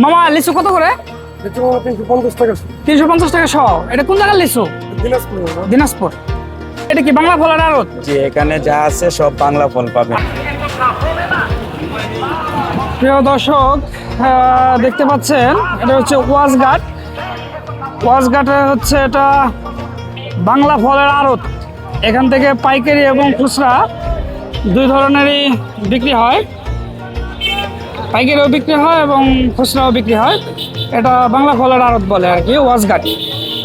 মামা লিচু কত করে? 350 টাকা সহ। এটা কোন জায়গার লিচু? দিনাজপুর। এটা কি বাংলা ফলের আড়ত? জি, এখানে যা আছে সব বাংলা ফল পাবেন। প্রিয় দর্শক, দেখতে পাচ্ছেন এটা হচ্ছে ওয়াজঘাট। ওয়াজঘাটে হচ্ছে এটা বাংলা ফলের আড়ত। এখান থেকে পাইকারি এবং খুচরা দুই ধরনেরই বিক্রি হয়। পাইকারিও বিক্রি হয় এবং খুচরাও বিক্রি হয়। এটা বাংলা ফলের আড়ত বলে আর কি, ওয়াজঘাট।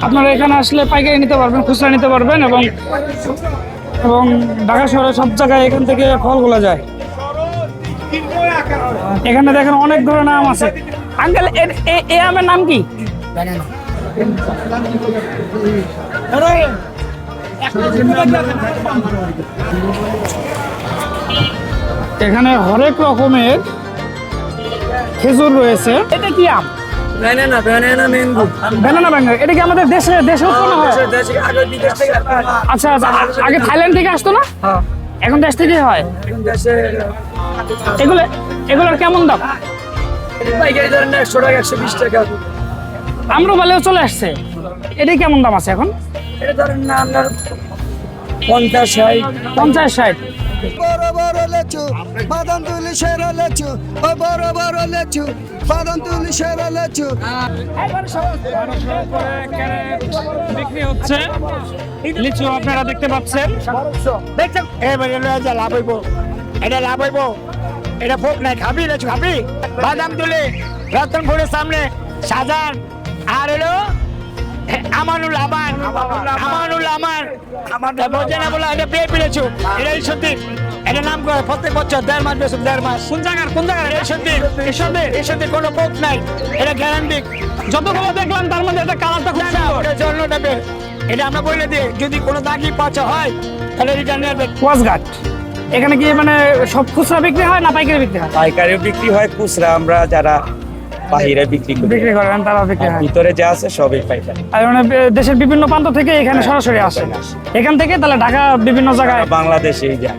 আপনারা এখানে আসলে পাইকারি নিতে পারবেন, খুচরা নিতে পারবেন এবং ঢাকা শহরে সব জায়গায় এখান থেকে ফলগুলো যায়। এখানে দেখেন অনেক ধরনের আম আছে। আঙ্কেল, এই আমের নাম কি? এখানে হরেক রকমের খেজুর রয়েছে। এটা কি আম? Banana mango. Banana mango. এটা কি আমাদের দেশে উৎপন্ন হয়? আগে বিদেশ থেকে আচ্ছা আচ্ছা, আগে থাইল্যান্ড থেকে আসতো না? এখন দেশ থেকে হয়। এগুলোর কেমন দাম? পাইকারি ধরেন 100 টাকা 120 টাকা। আম্রপালিও চলে আসছে। এটা কেমন দাম আছে এখন? এটা ধরেন না আপনার 50-60। বড় বড় লেচু বাদাম তুলি সেরা লেচু, ও বড় বড় লেচু বাদাম তুলি সেরা লেচু। বিক্রি হচ্ছে লিচু, আপনারা দেখতে পাচ্ছেন। দেখছেন এবারে লাভ হইব, এটা লাভ হইব, এটা ফোক নাই। খাবি লেচু খাবি? বাদাম তুলে রতনপুরের সামনে শাহজাহান আর হলো আমানুল আমান বোঝে না বলে এটা পেয়ে পেরেছো। এটাই সত্যি, এটা নাম করে প্রত্যেক বছর 1.5 মাস বেশি 1.5 মাস। কোন জায়গার? এই সত্যি কোনো পোক নাই, এটা গ্যারান্টি। যতগুলো দেখলাম তার মধ্যে একটা কালারটা খুব সুন্দর। এটা জন্য নেবে, এটা আমরা বলে দিই যদি কোনো দাগি পচা হয় তাহলে রিটার্ন নেবে। ওয়াজঘাট এখানে কি মানে সব খুচরা বিক্রি হয় না পাইকারি বিক্রি হয়? পাইকারিও বিক্রি হয়, খুচরা আমরা যারা বাহিরে বিক্রি করেন তারা বিক্রি হয়। ভিতরে যা আছে সবই পাইকারি। আর মানে দেশের বিভিন্ন প্রান্ত থেকে এখানে সরাসরি আসে। এখান থেকে তাহলে ঢাকা বিভিন্ন জায়গায় বাংলাদেশেই যায়।